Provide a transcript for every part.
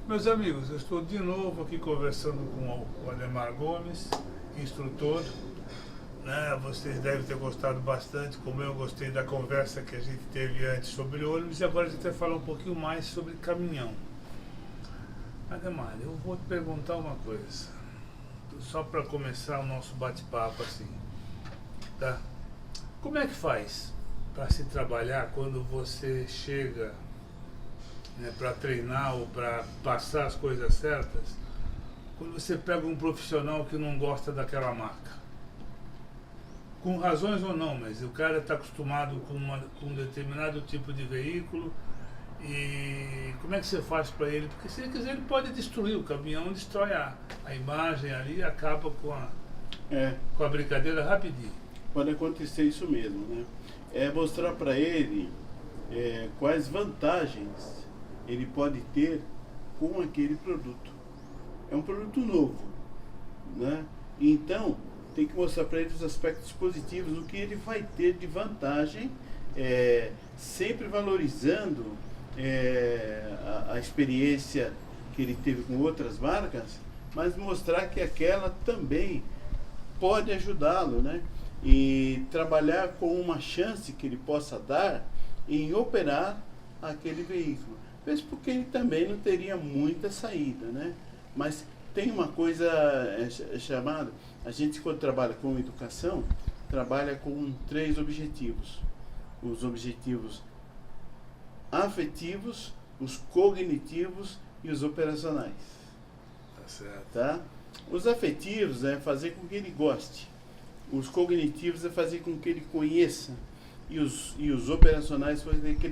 Meus amigos, eu estou de novo aqui conversando com o Ademar Gomes, instrutor. Né? Vocês devem ter gostado bastante, como eu gostei da conversa que a gente teve antes sobre ônibus, e agora a gente vai falar um pouquinho mais sobre caminhão. Ademar, eu vou te perguntar uma coisa, só para começar o nosso bate-papo assim, tá? Como é que faz para se trabalhar quando você chega, né, para treinar ou para passar as coisas certas, quando você pega um profissional que não gosta daquela marca? Com razões ou não, mas o cara está acostumado com um determinado tipo de veículo, e como é que você faz para ele? Porque se ele quiser, ele pode destruir o caminhão, destrói a imagem ali e acaba com a brincadeira rapidinho. Pode acontecer isso mesmo, né? É mostrar para ele quais vantagens ele pode ter com aquele produto. É um produto novo, né? Então, tem que mostrar para ele os aspectos positivos, o que ele vai ter de vantagem, sempre valorizando a experiência que ele teve com outras marcas, mas mostrar que aquela também pode ajudá-lo, né? E trabalhar com uma chance que ele possa dar em operar aquele veículo. Mesmo porque ele também não teria muita saída, né? Mas tem uma coisa chamada, a gente quando trabalha com educação, trabalha com 3 objetivos. Os objetivos afetivos, os cognitivos e os operacionais. Tá certo. Tá? Os afetivos é fazer com que ele goste. Os cognitivos é fazer com que ele conheça. E os operacionais fazer que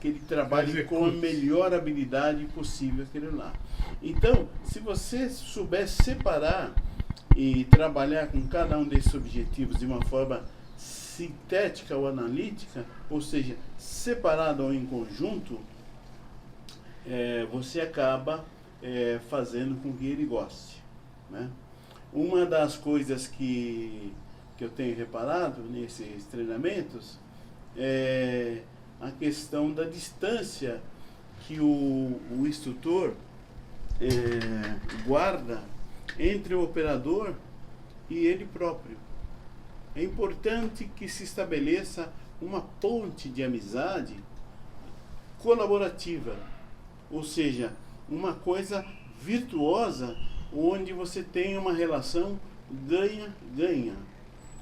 ele trabalhe com a melhor habilidade possível aquele lá. Então, se você souber separar e trabalhar com cada um desses objetivos de uma forma sintética ou analítica, ou seja, separado ou em conjunto, você acaba fazendo com que ele goste, né? Uma das coisas que eu tenho reparado nesses treinamentos é a questão da distância que o instrutor guarda entre o operador e ele próprio. É importante que se estabeleça uma ponte de amizade colaborativa, ou seja, uma coisa virtuosa, onde você tem uma relação ganha-ganha.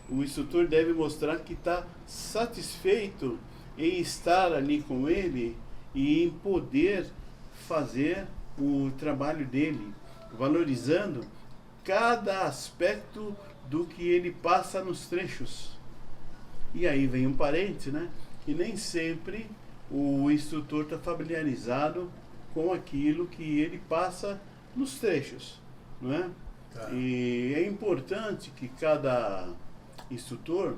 O instrutor deve mostrar que está satisfeito em estar ali com ele e em poder fazer o trabalho dele, valorizando cada aspecto do que ele passa nos trechos. E aí vem um parente, né? Que nem sempre o instrutor está familiarizado com aquilo que ele passa nos trechos, não é? Tá. E é importante que cada instrutor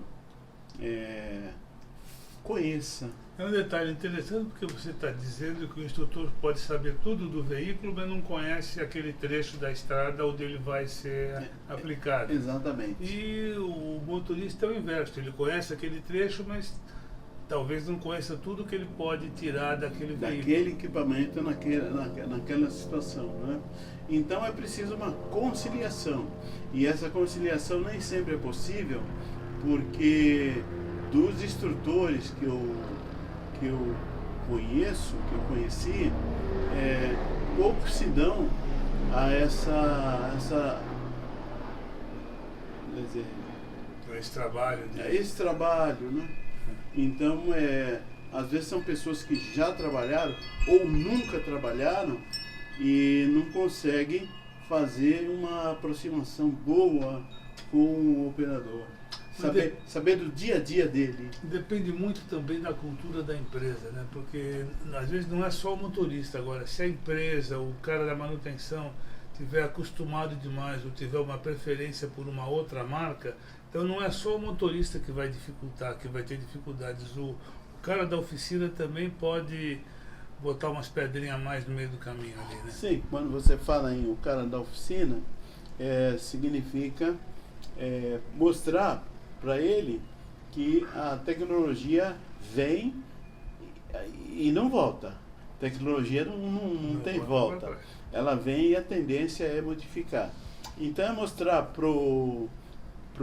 conheça. É um detalhe interessante, porque você está dizendo que o instrutor pode saber tudo do veículo, mas não conhece aquele trecho da estrada onde ele vai ser aplicado. Exatamente. E o motorista é o inverso, ele conhece aquele trecho, mas talvez não conheça tudo que ele pode tirar daquele veículo. Equipamento naquela situação, né? Então é preciso uma conciliação, e essa conciliação nem sempre é possível, porque dos instrutores que eu conheci, poucos se dão a esse trabalho, né? Esse trabalho, né? Então, às vezes são pessoas que já trabalharam ou nunca trabalharam e não conseguem fazer uma aproximação boa com o operador. Saber do dia a dia dele. Depende muito também da cultura da empresa, né? Porque às vezes não é só o motorista. Agora, se a empresa, o cara da manutenção tiver acostumado demais ou tiver uma preferência por uma outra marca, então não é só o motorista que vai dificultar, que vai ter dificuldades. O cara da oficina também pode botar umas pedrinhas a mais no meio do caminho ali, né? Sim, quando você fala em o cara da oficina, significa mostrar para ele que a tecnologia vem e não volta. Tecnologia não tem volta. Vai. Ela vem e a tendência é modificar. Então é mostrar pro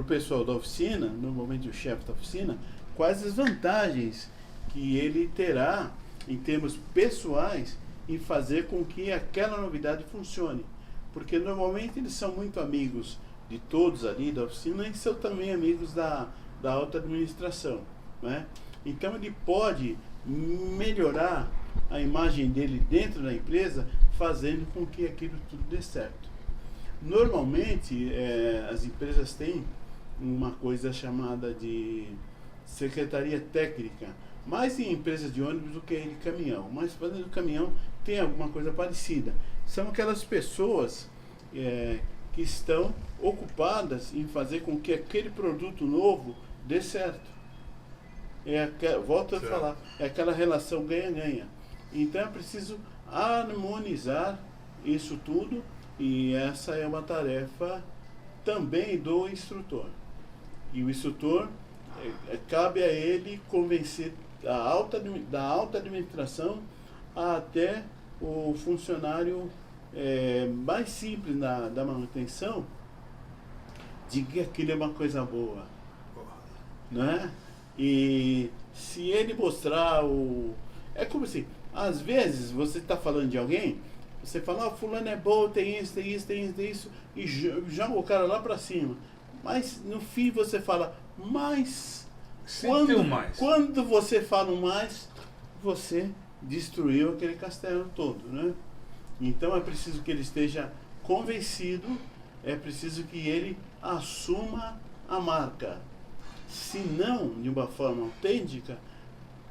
pessoal da oficina, normalmente o chefe da oficina, quais as vantagens que ele terá em termos pessoais em fazer com que aquela novidade funcione. Porque normalmente eles são muito amigos de todos ali da oficina e são também amigos da alta administração, né? Então ele pode melhorar a imagem dele dentro da empresa, fazendo com que aquilo tudo dê certo. Normalmente as empresas têm uma coisa chamada de secretaria técnica, mais em empresas de ônibus do que em caminhão, mas fazendo do caminhão tem alguma coisa parecida. São aquelas pessoas que estão ocupadas em fazer com que aquele produto novo dê certo. Volto a falar, é aquela relação ganha-ganha. Então é preciso harmonizar isso tudo, e essa é uma tarefa também do instrutor. E o instrutor, cabe a ele convencer da alta administração até o funcionário mais simples da manutenção, de que aquilo é uma coisa boa, né? E se ele mostrar é como assim, às vezes você está falando de alguém, você fala, fulano é bom, tem isso, tem isso, tem isso, tem isso, e joga o cara lá para cima. Mas no fim você fala, mas quando você fala mais, você destruiu aquele castelo todo, né? Então é preciso que ele esteja convencido, é preciso que ele assuma a marca. Se não de uma forma autêntica,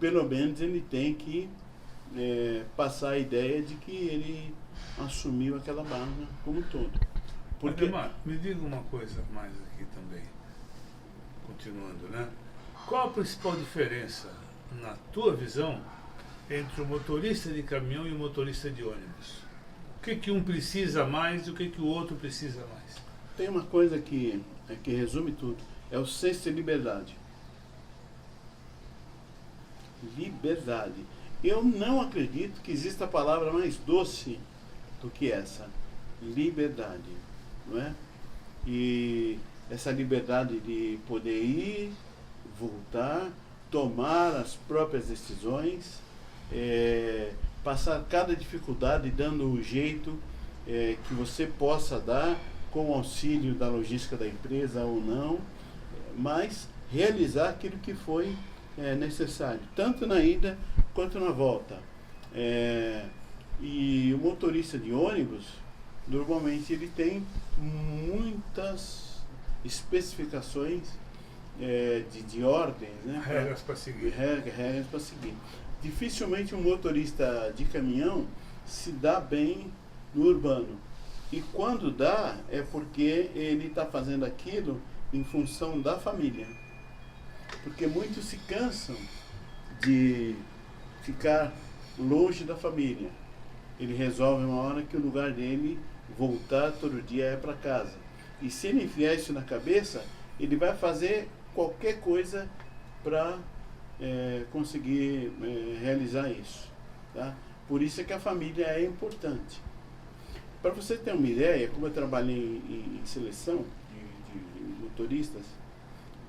pelo menos ele tem que passar a ideia de que ele assumiu aquela marca como um todo. Porque... Ademar, me diga uma coisa mais aqui também, continuando, né? Qual a principal diferença, na tua visão, entre o motorista de caminhão e o motorista de ônibus? O que um precisa mais e o que o outro precisa mais? Tem uma coisa que resume tudo, é o senso de liberdade. Liberdade. Eu não acredito que exista a palavra mais doce do que essa. Liberdade. Não é? E essa liberdade de poder ir, voltar, tomar as próprias decisões, passar cada dificuldade dando o jeito que você possa dar, com o auxílio da logística da empresa ou não, mas realizar aquilo que foi necessário, tanto na ida quanto na volta. E o motorista de ônibus, normalmente ele tem muitas especificações de ordens, né? Regras para seguir. Regras para seguir. Dificilmente um motorista de caminhão se dá bem no urbano. E quando dá, é porque ele está fazendo aquilo em função da família. Porque muitos se cansam de ficar longe da família. Ele resolve uma hora que o lugar dele voltar todo dia é para casa. E se ele enfiar isso na cabeça, ele vai fazer qualquer coisa para conseguir realizar isso. Tá? Por isso é que a família é importante. Para você ter uma ideia, como eu trabalhei em seleção de motoristas,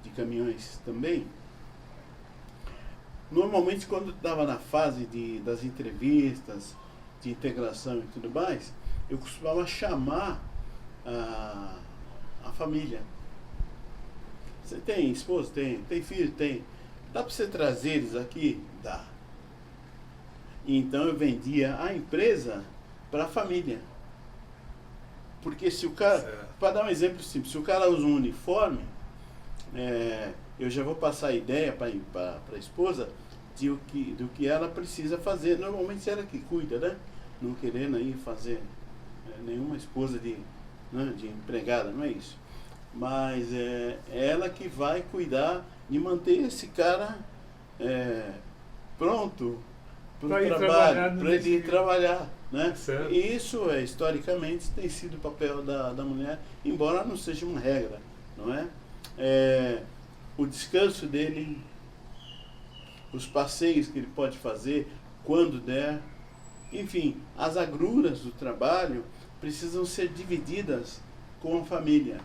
de caminhões também, normalmente quando estava na fase das entrevistas, de integração e tudo mais, eu costumava chamar a família. Você tem esposa? Tem filho? Tem. Dá para você trazer eles aqui? Dá. Então eu vendia a empresa para a família. Porque se o cara, para dar um exemplo simples, se o cara usa um uniforme, eu já vou passar a ideia para a esposa do que ela precisa fazer. Normalmente ela que cuida, né? Não querendo aí fazer nenhuma esposa de empregada, não é isso. Mas é ela que vai cuidar de manter esse cara pronto para o trabalho, para ele ir trabalhar. Né? E isso, historicamente, tem sido o papel da mulher, embora não seja uma regra. Não é? O descanso dele, os passeios que ele pode fazer quando der, Enfim, as agruras do trabalho precisam ser divididas com a família.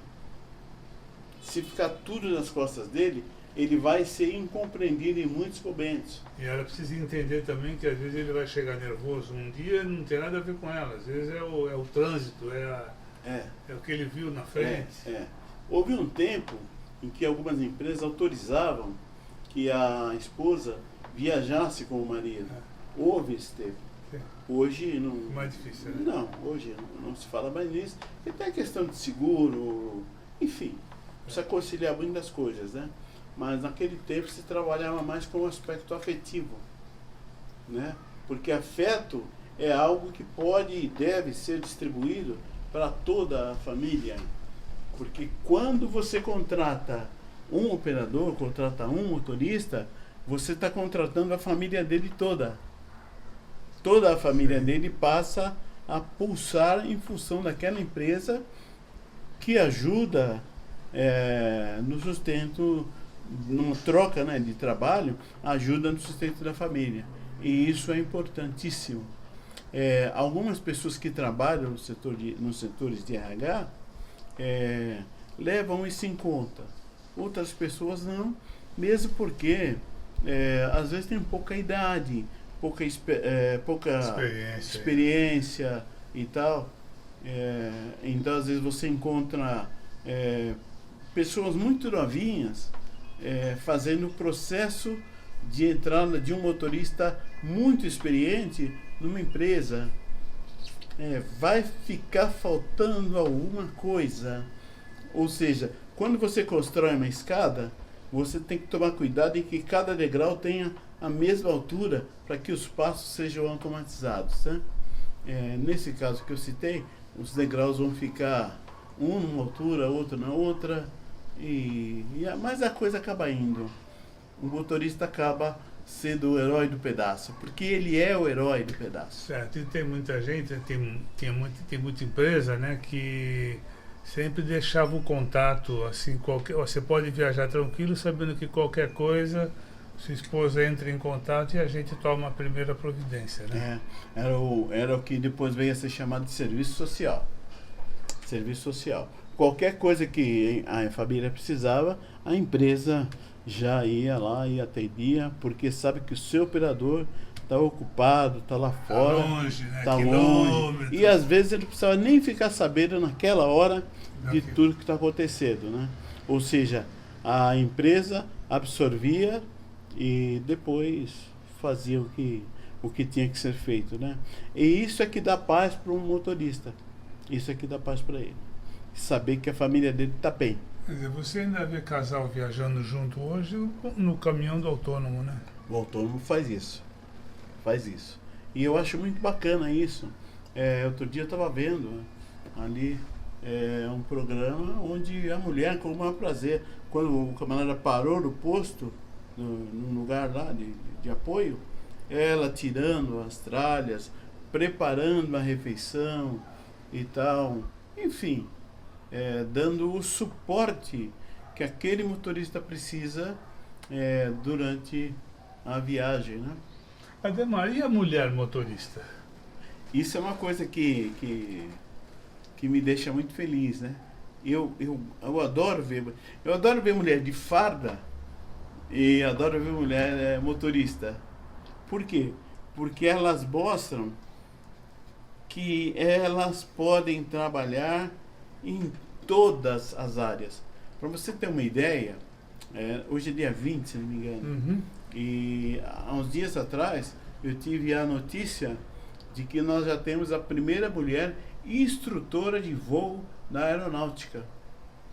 Se ficar tudo nas costas dele, ele vai ser incompreendido em muitos momentos. E ela precisa entender também que às vezes ele vai chegar nervoso um dia e não tem nada a ver com ela. Às vezes é o trânsito, é o que ele viu na frente. Houve um tempo em que algumas empresas autorizavam que a esposa viajasse com o marido. Houve esse tempo. Sim. Hoje não... Mais difícil, né? Não, hoje não se fala mais nisso. E tem a questão de seguro, enfim, precisa conciliar muitas coisas, né? Mas naquele tempo se trabalhava mais com o aspecto afetivo, né? Porque afeto é algo que pode e deve ser distribuído para toda a família. Porque quando você contrata um operador, contrata um motorista, você está contratando a família dele toda. Toda a família dele passa a pulsar em função daquela empresa que ajuda no sustento, numa troca, né, de trabalho, ajuda no sustento da família. E isso é importantíssimo. Algumas pessoas que trabalham nos setores de RH levam isso em conta. Outras pessoas não, mesmo porque às vezes tem pouca idade, pouca experiência e tal. Então às vezes você encontra pessoas muito novinhas fazendo o processo de entrada de um motorista muito experiente numa empresa. Vai ficar faltando alguma coisa. Ou seja, quando você constrói uma escada, você tem que tomar cuidado em que cada degrau tenha a mesma altura para que os passos sejam automatizados, né? Nesse caso que eu citei, os degraus vão ficar um numa altura, outro na outra, mas a coisa acaba indo. O motorista acaba sendo o herói do pedaço, porque ele é o herói do pedaço. Certo, e tem muita gente, tem muita empresa, né, que sempre deixava o contato, assim, você pode viajar tranquilo sabendo que qualquer coisa, sua esposa entra em contato e a gente toma a primeira providência, né? Era o que depois veio a ser chamado de serviço social. Serviço social. Qualquer coisa que a família precisava, a empresa já ia lá e atendia, porque sabe que o seu operador está ocupado, está lá fora, longe, né? Tá longe. E às vezes ele precisava nem ficar sabendo naquela hora de tudo que está acontecendo, né? Ou seja, a empresa absorvia e depois fazia o que tinha que ser feito, né? E isso é que dá paz para um motorista. Isso é que dá paz para ele. Saber que a família dele está bem. Quer dizer, você ainda vê casal viajando junto hoje no caminhão do autônomo, né? O autônomo faz isso. Faz isso. E eu acho muito bacana isso. Outro dia eu estava vendo ali um programa onde a mulher, com o maior prazer, quando o camarada parou no posto, num lugar lá de apoio, ela tirando as tralhas, preparando uma refeição e tal. Enfim, dando o suporte que aquele motorista precisa durante a viagem, né? Ademar, e a mulher motorista? Isso é uma coisa que me deixa muito feliz, né? Eu adoro ver mulher de farda e adoro ver mulher motorista. Por quê? Porque elas mostram que elas podem trabalhar em todas as áreas. Para você ter uma ideia, hoje é dia 20, se não me engano, Uhum. E há uns dias atrás eu tive a notícia de que nós já temos a primeira mulher instrutora de voo na aeronáutica.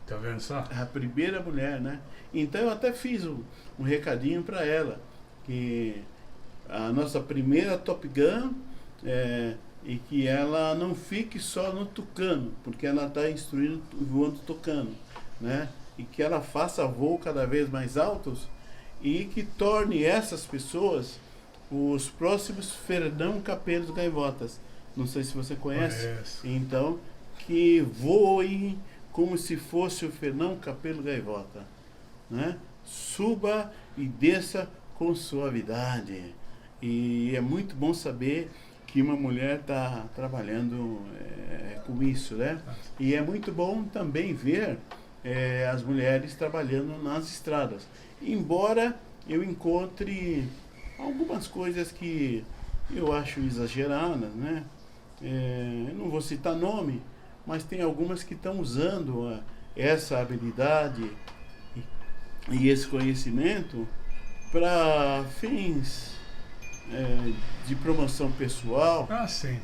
Tá vendo só? A primeira mulher, né? Então eu até fiz um recadinho para ela, que a nossa primeira Top Gun, e que ela não fique só no Tucano, porque ela está instruindo voando Tucano, né? E que ela faça voo cada vez mais altos e que torne essas pessoas os próximos Fernão Capelos Gaivotas. Não sei se você conhece. Conheço. Então, que voem como se fosse o Fernão Capelo Gaivota, né? Suba e desça com suavidade. E é muito bom saber que uma mulher está trabalhando com isso, né? E é muito bom também ver as mulheres trabalhando nas estradas. Embora eu encontre algumas coisas que eu acho exageradas, né? Eu não vou citar nome, mas tem algumas que estão usando essa habilidade e esse conhecimento para fins de promoção pessoal,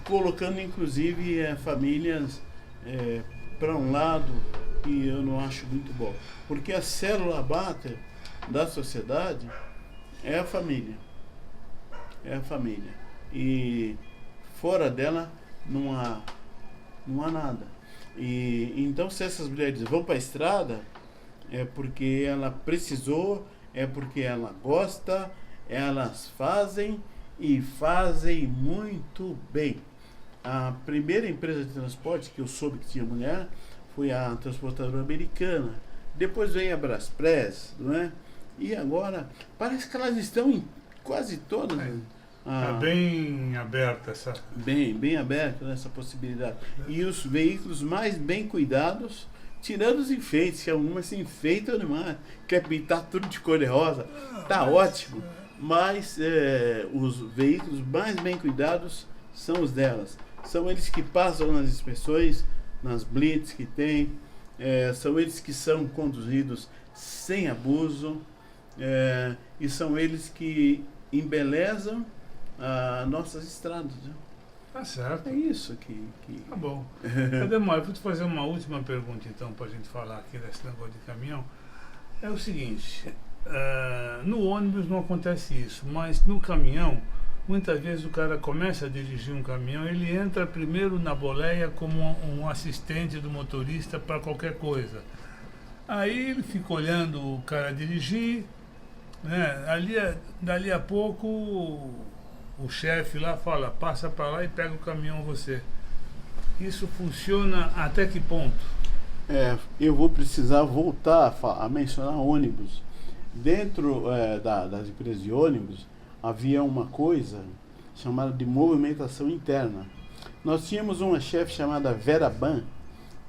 colocando inclusive famílias para um lado que eu não acho muito bom. Porque a célula básica da sociedade é a família. É a família. E fora dela não há nada. E então, se essas mulheres vão para a estrada, é porque ela precisou, é porque ela gosta, elas fazem e fazem muito bem. A primeira empresa de transporte que eu soube que tinha mulher foi a transportadora americana. Depois veio a Braspress, não é? E agora parece que elas estão em quase todas. Está bem aberta essa. Bem aberta essa possibilidade. E os veículos mais bem cuidados, tirando os enfeites, que algumas se enfeitam demais, quer pintar tudo de cor de rosa, tá ótimo. Mas os veículos mais bem cuidados são os delas. São eles que passam nas inspeções, nas blitz que tem, são eles que são conduzidos sem abuso, e são eles que embelezam nossas estradas. Né? Tá certo. É isso que... Tá bom. Ademar, eu vou te fazer uma última pergunta então, para a gente falar aqui desse negócio de caminhão. É o seguinte, no ônibus não acontece isso, mas no caminhão, muitas vezes o cara começa a dirigir um caminhão, ele entra primeiro na boleia como um assistente do motorista para qualquer coisa. Aí ele fica olhando o cara dirigir, né? Dali a pouco o chefe lá fala, passa para lá e pega o caminhão você. Isso funciona até que ponto? Eu vou precisar voltar a mencionar ônibus. Dentro das empresas de ônibus, havia uma coisa chamada de movimentação interna. Nós tínhamos uma chefe chamada Vera Ban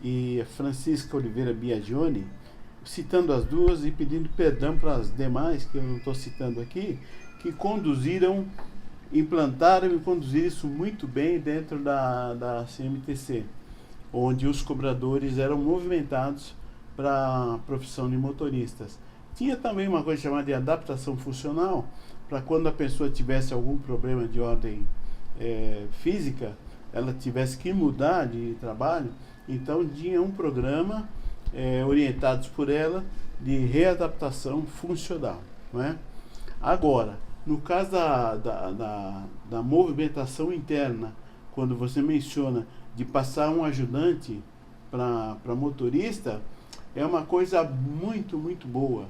e Francisca Oliveira Biagioni, citando as duas e pedindo perdão para as demais, que eu não estou citando aqui, que implantaram e conduziram isso muito bem dentro da CMTC, onde os cobradores eram movimentados para a profissão de motoristas. Tinha também uma coisa chamada de adaptação funcional, para quando a pessoa tivesse algum problema de ordem física, ela tivesse que mudar de trabalho, então tinha um programa orientados por ela de readaptação funcional, não é? Agora, no caso da movimentação interna, quando você menciona de passar um ajudante para motorista, é uma coisa muito, muito boa,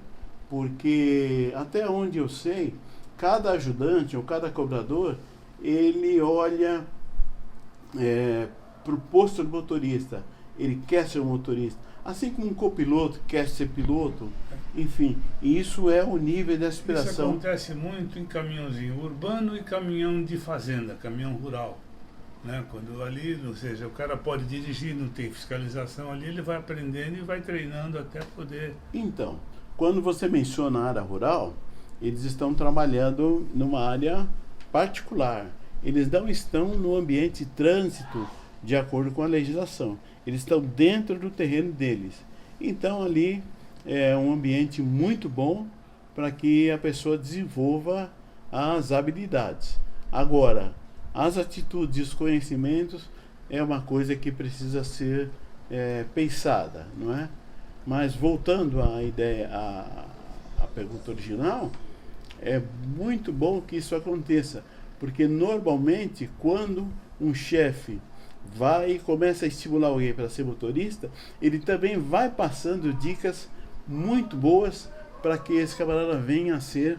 porque até onde eu sei, cada ajudante ou cada cobrador, ele olha para o posto do motorista, ele quer ser um motorista, assim como um copiloto quer ser piloto, enfim, isso é o nível de aspiração. Isso acontece muito em caminhãozinho urbano e caminhão de fazenda, caminhão rural, né? Quando ali, ou seja, o cara pode dirigir, não tem fiscalização ali, ele vai aprendendo e vai treinando até poder... Então, quando você menciona a área rural, eles estão trabalhando numa área particular. Eles não estão no ambiente de trânsito de acordo com a legislação. Eles estão dentro do terreno deles. Então ali é um ambiente muito bom para que a pessoa desenvolva as habilidades. Agora, as atitudes e os conhecimentos é uma coisa que precisa ser pensada, não é? Mas voltando à ideia, à pergunta original, é muito bom que isso aconteça, porque normalmente quando um chefe vai e começa a estimular alguém para ser motorista, ele também vai passando dicas muito boas para que esse camarada venha a ser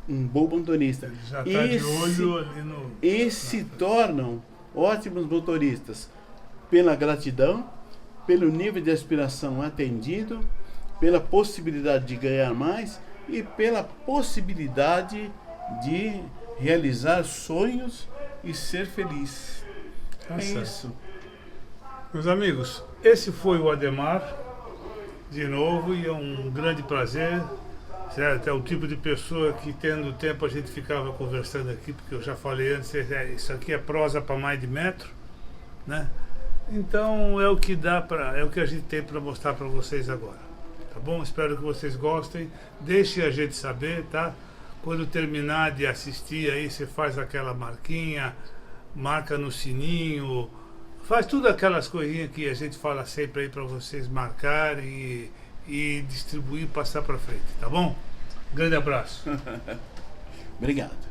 um bom motorista. Ele já está de olho ali no... E se tornam ótimos motoristas pela gratidão, pelo nível de aspiração atendido, pela possibilidade de ganhar mais e pela possibilidade de realizar sonhos e ser feliz. Tá certo. Isso. Meus amigos, esse foi o Ademar, de novo, e é um grande prazer, certo? É o tipo de pessoa que, tendo tempo, a gente ficava conversando aqui, porque eu já falei antes, isso aqui é prosa para mais de metro, né? Então é o que dá é o que a gente tem para mostrar para vocês agora, tá bom? Espero que vocês gostem, deixem a gente saber, tá? Quando terminar de assistir aí, você faz aquela marquinha, marca no sininho, faz tudo aquelas coisinhas que a gente fala sempre aí para vocês marcarem e distribuir, passar para frente, tá bom? Grande abraço. Obrigado.